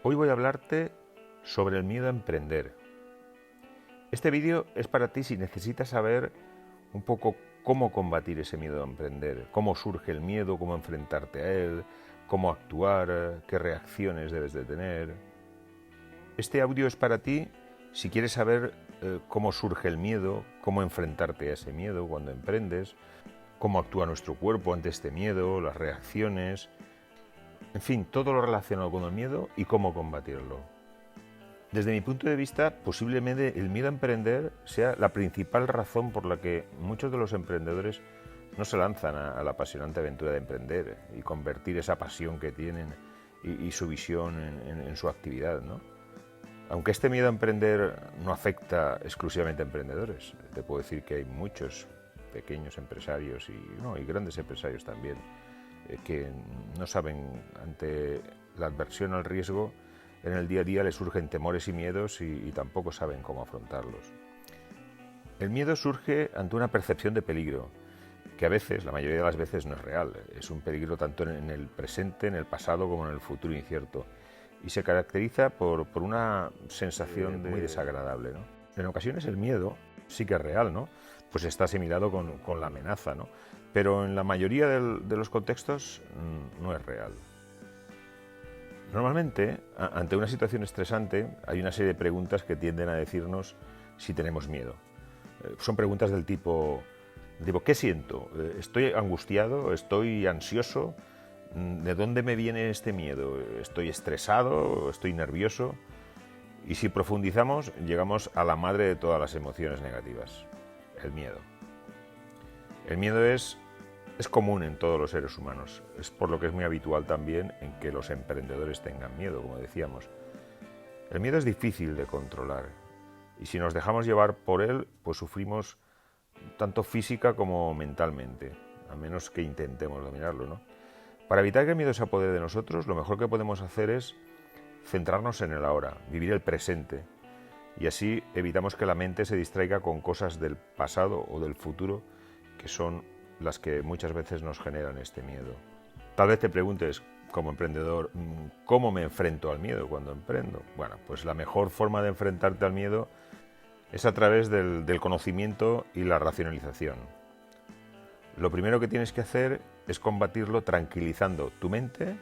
Hoy voy a hablarte sobre el miedo a emprender. Este vídeo es para ti si necesitas saber un poco cómo combatir ese miedo a emprender, cómo surge el miedo, cómo enfrentarte a él, cómo actuar, qué reacciones debes de tener. Este audio es para ti si quieres saber cómo surge el miedo, cómo enfrentarte a ese miedo cuando emprendes, cómo actúa nuestro cuerpo ante este miedo, las reacciones, en fin, todo lo relacionado con el miedo y cómo combatirlo. Desde mi punto de vista, posiblemente el miedo a emprender sea la principal razón por la que muchos de los emprendedores no se lanzan a la apasionante aventura de emprender y convertir esa pasión que tienen y su visión en su actividad, ¿no? Aunque este miedo a emprender no afecta exclusivamente a emprendedores, te puedo decir que hay muchos pequeños empresarios y grandes empresarios también que no saben, ante la adversión al riesgo, en el día a día les surgen temores y miedos y tampoco saben cómo afrontarlos. El miedo surge ante una percepción de peligro, que a veces, la mayoría de las veces, no es real. Es un peligro tanto en el presente, en el pasado, como en el futuro incierto. Y se caracteriza por una sensación muy desagradable, ¿no? En ocasiones el miedo sí que es real, ¿no? Pues está asimilado con la amenaza, ¿no? Pero en la mayoría de los contextos no es real. Normalmente, ante una situación estresante, hay una serie de preguntas que tienden a decirnos si tenemos miedo. Son preguntas del tipo, ¿qué siento? ¿Estoy angustiado? ¿Estoy ansioso? ¿De dónde me viene este miedo? ¿Estoy estresado? ¿Estoy nervioso? Y si profundizamos, llegamos a la madre de todas las emociones negativas, el miedo. El miedo es común en todos los seres humanos, es por lo que es muy habitual también en que los emprendedores tengan miedo, como decíamos. El miedo es difícil de controlar y si nos dejamos llevar por él, pues sufrimos tanto física como mentalmente, a menos que intentemos dominarlo, ¿no? Para evitar que el miedo se apodere de nosotros, lo mejor que podemos hacer es centrarnos en el ahora, vivir el presente, y así evitamos que la mente se distraiga con cosas del pasado o del futuro que son las que muchas veces nos generan este miedo. Tal vez te preguntes, como emprendedor, ¿cómo me enfrento al miedo cuando emprendo? Bueno, pues la mejor forma de enfrentarte al miedo es a través del conocimiento y la racionalización. Lo primero que tienes que hacer es combatirlo tranquilizando tu mente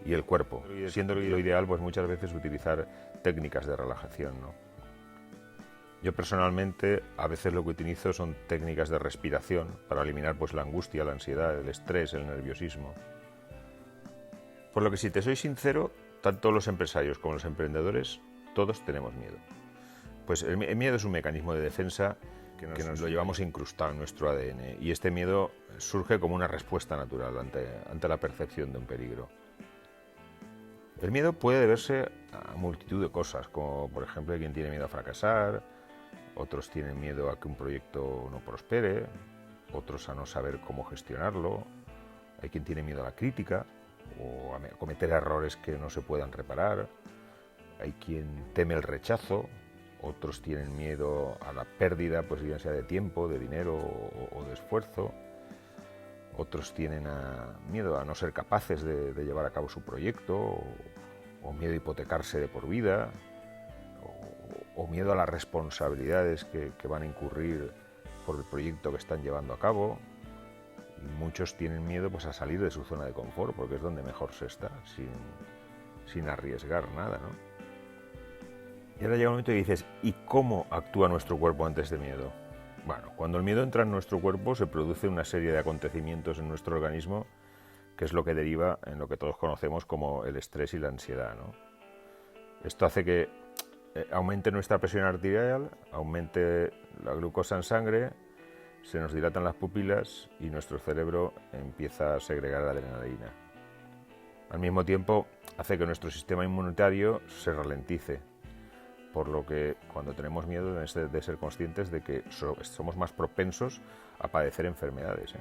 y el cuerpo, siendo lo ideal pues muchas veces utilizar técnicas de relajación, ¿no? Yo personalmente a veces lo que utilizo son técnicas de respiración para eliminar pues la angustia, la ansiedad, el estrés, el nerviosismo. Por lo que si te soy sincero, tanto los empresarios como los emprendedores, todos tenemos miedo. Pues el miedo es un mecanismo de defensa que nos lo llevamos incrustado en nuestro ADN y este miedo surge como una respuesta natural ante la percepción de un peligro. El miedo puede deberse a multitud de cosas, como por ejemplo quien tiene miedo a fracasar, otros tienen miedo a que un proyecto no prospere, otros a no saber cómo gestionarlo, hay quien tiene miedo a la crítica o a cometer errores que no se puedan reparar, hay quien teme el rechazo, otros tienen miedo a la pérdida, pues ya sea de tiempo, de dinero o de esfuerzo, otros tienen miedo a no ser capaces de llevar a cabo su proyecto o miedo a hipotecarse de por vida, o miedo a las responsabilidades que van a incurrir por el proyecto que están llevando a cabo. Y muchos tienen miedo pues a salir de su zona de confort, porque es donde mejor se está, sin arriesgar nada, ¿no? Y ahora llega un momento y dices, ¿y cómo actúa nuestro cuerpo ante este miedo? Bueno, cuando el miedo entra en nuestro cuerpo se produce una serie de acontecimientos en nuestro organismo que es lo que deriva en lo que todos conocemos como el estrés y la ansiedad, ¿no? Esto hace que aumente nuestra presión arterial, aumente la glucosa en sangre, se nos dilatan las pupilas y nuestro cerebro empieza a segregar adrenalina. Al mismo tiempo, hace que nuestro sistema inmunitario se ralentice, por lo que cuando tenemos miedo debemos de ser conscientes de que somos más propensos a padecer enfermedades,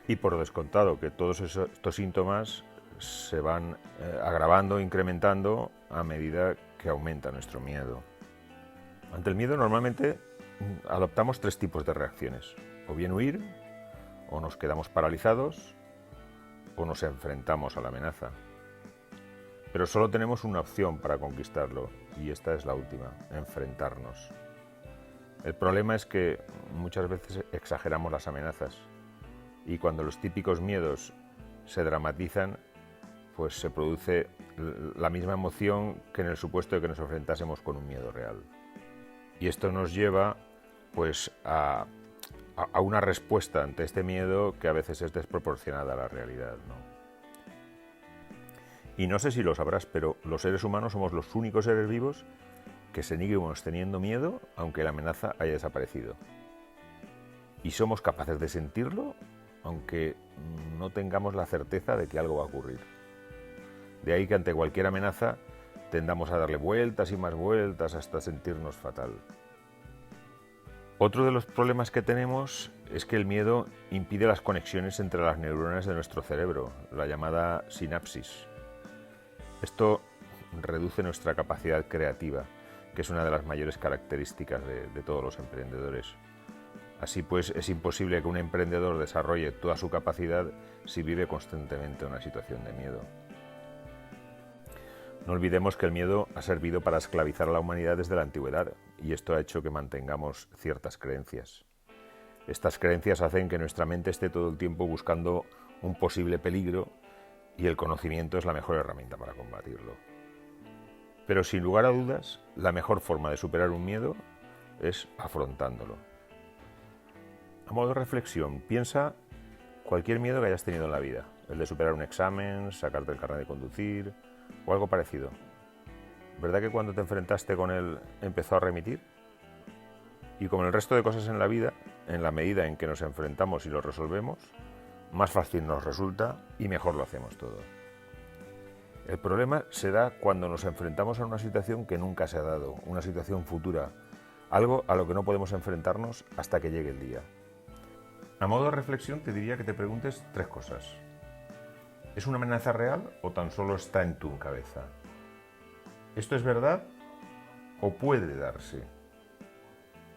Y por descontado que todos estos síntomas se van agravando, incrementando a medida que aumenta nuestro miedo. Ante el miedo normalmente adoptamos tres tipos de reacciones: o bien huir, o nos quedamos paralizados, o nos enfrentamos a la amenaza. Pero solo tenemos una opción para conquistarlo, y esta es la última: enfrentarnos. El problema es que muchas veces exageramos las amenazas, y cuando los típicos miedos se dramatizan, pues se produce la misma emoción que en el supuesto de que nos enfrentásemos con un miedo real. Y esto nos lleva pues a una respuesta ante este miedo que a veces es desproporcionada a la realidad, ¿no? Y no sé si lo sabrás, pero los seres humanos somos los únicos seres vivos que seguimos teniendo miedo aunque la amenaza haya desaparecido. Y somos capaces de sentirlo aunque no tengamos la certeza de que algo va a ocurrir. De ahí que ante cualquier amenaza tendamos a darle vueltas y más vueltas hasta sentirnos fatal. Otro de los problemas que tenemos es que el miedo impide las conexiones entre las neuronas de nuestro cerebro, la llamada sinapsis. Esto reduce nuestra capacidad creativa, que es una de las mayores características de todos los emprendedores. Así pues, es imposible que un emprendedor desarrolle toda su capacidad si vive constantemente en una situación de miedo. No olvidemos que el miedo ha servido para esclavizar a la humanidad desde la antigüedad, y esto ha hecho que mantengamos ciertas creencias. Estas creencias hacen que nuestra mente esté todo el tiempo buscando un posible peligro, y el conocimiento es la mejor herramienta para combatirlo. Pero sin lugar a dudas, la mejor forma de superar un miedo es afrontándolo. A modo de reflexión, piensa cualquier miedo que hayas tenido en la vida, el de superar un examen, sacarte el carnet de conducir o algo parecido. ¿Verdad que cuando te enfrentaste con él empezó a remitir? Y como el resto de cosas en la vida, en la medida en que nos enfrentamos y lo resolvemos, más fácil nos resulta y mejor lo hacemos todo. El problema se da cuando nos enfrentamos a una situación que nunca se ha dado, una situación futura, algo a lo que no podemos enfrentarnos hasta que llegue el día. A modo de reflexión te diría que te preguntes 3 cosas. ¿Es una amenaza real o tan solo está en tu cabeza? ¿Esto es verdad o puede darse?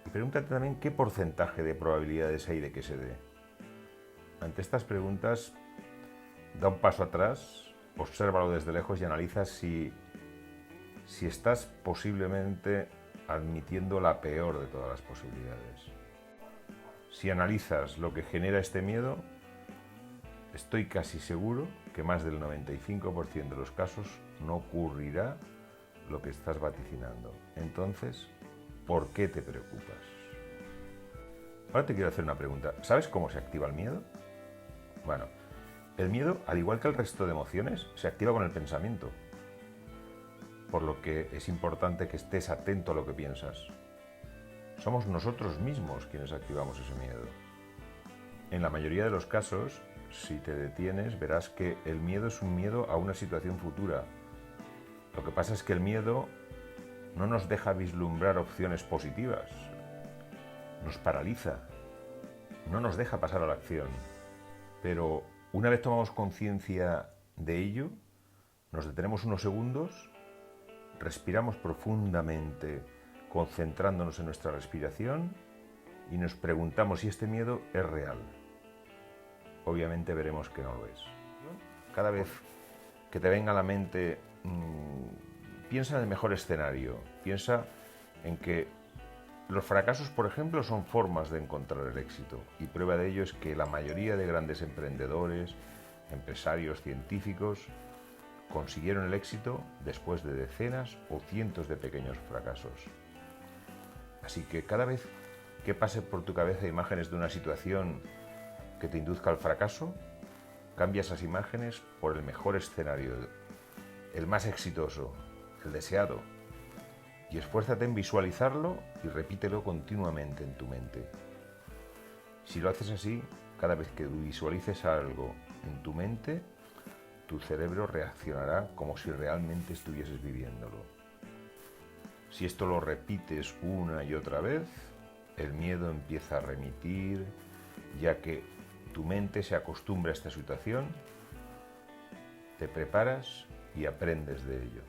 Y pregúntate también qué porcentaje de probabilidades hay de que se dé. Ante estas preguntas, da un paso atrás, obsérvalo desde lejos y analiza si estás posiblemente admitiendo la peor de todas las posibilidades. Si analizas lo que genera este miedo, estoy casi seguro que más del 95% de los casos no ocurrirá lo que estás vaticinando. Entonces, ¿por qué te preocupas? Ahora te quiero hacer una pregunta. ¿Sabes cómo se activa el miedo? Bueno, el miedo, al igual que el resto de emociones, se activa con el pensamiento. Por lo que es importante que estés atento a lo que piensas. Somos nosotros mismos quienes activamos ese miedo. En la mayoría de los casos, si te detienes, verás que el miedo es un miedo a una situación futura. Lo que pasa es que el miedo no nos deja vislumbrar opciones positivas. Nos paraliza. No nos deja pasar a la acción. Pero una vez tomamos conciencia de ello, nos detenemos unos segundos, respiramos profundamente, concentrándonos en nuestra respiración, y nos preguntamos si este miedo es real. Obviamente veremos que no lo es. Cada vez que te venga a la mente, piensa en el mejor escenario, piensa en que los fracasos, por ejemplo, son formas de encontrar el éxito, y prueba de ello es que la mayoría de grandes emprendedores, empresarios, científicos, consiguieron el éxito después de decenas o cientos de pequeños fracasos. Así que cada vez que pase por tu cabeza imágenes de una situación que te induzca al fracaso, cambia esas imágenes por el mejor escenario, el más exitoso, el deseado, y esfuérzate en visualizarlo y repítelo continuamente en tu mente. Si lo haces así, cada vez que visualices algo en tu mente, tu cerebro reaccionará como si realmente estuvieses viviéndolo. Si esto lo repites una y otra vez, el miedo empieza a remitir, ya que tu mente se acostumbra a esta situación, te preparas y aprendes de ello.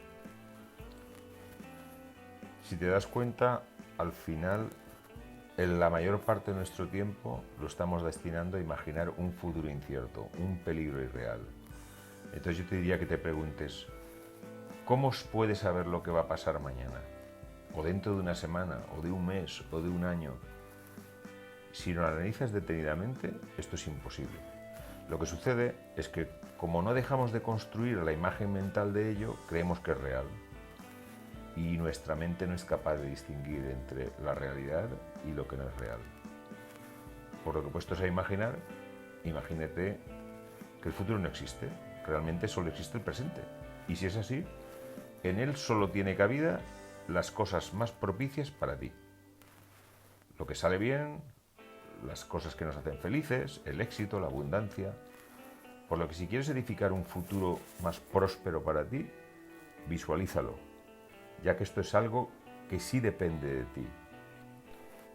Si te das cuenta, al final, en la mayor parte de nuestro tiempo lo estamos destinando a imaginar un futuro incierto, un peligro irreal. Entonces yo te diría que te preguntes, ¿Cómo puedes saber lo que va a pasar mañana? O dentro de una semana, o de un mes, o de un año. Si lo analizas detenidamente, esto es imposible. Lo que sucede es que, como no dejamos de construir la imagen mental de ello, creemos que es real. Y nuestra mente no es capaz de distinguir entre la realidad y lo que no es real. Por lo que puestos a imaginar, imagínate que el futuro no existe, realmente solo existe el presente. Y si es así, en él solo tiene cabida las cosas más propicias para ti. Lo que sale bien, las cosas que nos hacen felices, el éxito, la abundancia. Por lo que si quieres edificar un futuro más próspero para ti, visualízalo, ya que esto es algo que sí depende de ti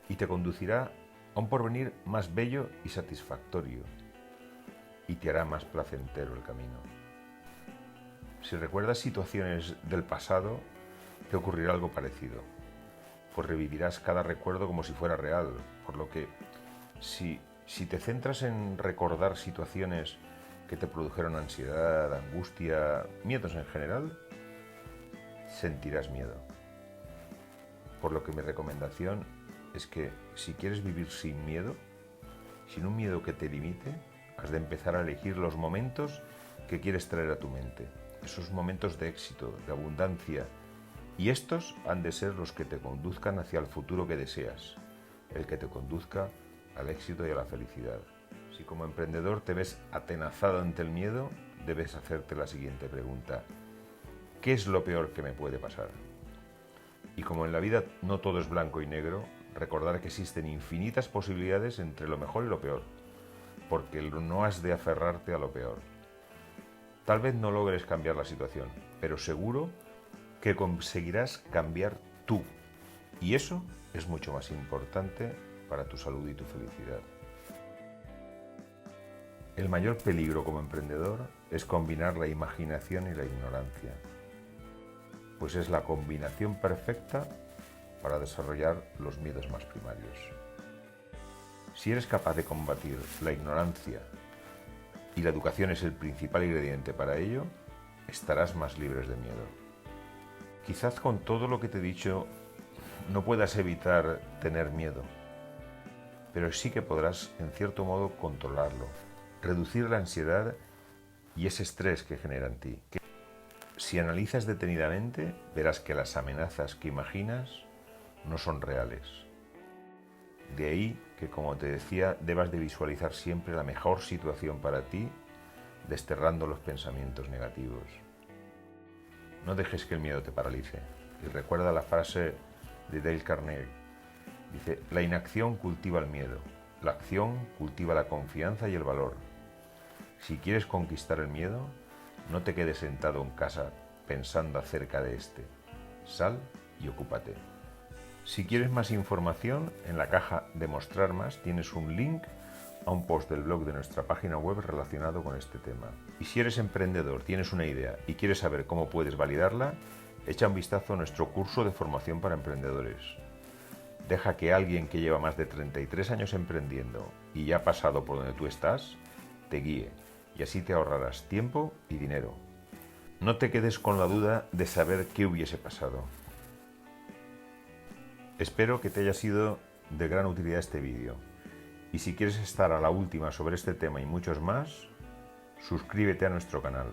y te conducirá a un porvenir más bello y satisfactorio y te hará más placentero el camino. Si recuerdas situaciones del pasado, te ocurrirá algo parecido, pues revivirás cada recuerdo como si fuera real, por lo que si te centras en recordar situaciones que te produjeron ansiedad, angustia, miedos en general, sentirás miedo. Por lo que mi recomendación es que si quieres vivir sin miedo, sin un miedo que te limite, has de empezar a elegir los momentos que quieres traer a tu mente. Esos momentos de éxito, de abundancia. Y estos han de ser los que te conduzcan hacia el futuro que deseas, el que te conduzca al éxito y a la felicidad. Si como emprendedor te ves atenazado ante el miedo, debes hacerte la siguiente pregunta: ¿qué es lo peor que me puede pasar? Y como en la vida no todo es blanco y negro, recordar que existen infinitas posibilidades entre lo mejor y lo peor, porque no has de aferrarte a lo peor. Tal vez no logres cambiar la situación, pero seguro que conseguirás cambiar tú. Y eso es mucho más importante para tu salud y tu felicidad. El mayor peligro como emprendedor es combinar la imaginación y la ignorancia, pues es la combinación perfecta para desarrollar los miedos más primarios. Si eres capaz de combatir la ignorancia y la educación es el principal ingrediente para ello, estarás más libres de miedo. Quizás con todo lo que te he dicho no puedas evitar tener miedo, pero sí que podrás en cierto modo controlarlo, reducir la ansiedad y ese estrés que genera en ti. Si analizas detenidamente, verás que las amenazas que imaginas no son reales. De ahí que, como te decía, debas de visualizar siempre la mejor situación para ti, desterrando los pensamientos negativos. No dejes que el miedo te paralice. Y recuerda la frase de Dale Carnegie. Dice: la inacción cultiva el miedo, la acción cultiva la confianza y el valor. Si quieres conquistar el miedo, no te quedes sentado en casa pensando acerca de este. Sal y ocúpate. Si quieres más información, en la caja de Mostrar Más tienes un link a un post del blog de nuestra página web relacionado con este tema. Y si eres emprendedor, tienes una idea y quieres saber cómo puedes validarla, echa un vistazo a nuestro curso de formación para emprendedores. Deja que alguien que lleva más de 33 años emprendiendo y ya ha pasado por donde tú estás, te guíe, y así te ahorrarás tiempo y dinero. No te quedes con la duda de saber qué hubiese pasado. Espero que te haya sido de gran utilidad este vídeo. Y si quieres estar a la última sobre este tema y muchos más, suscríbete a nuestro canal.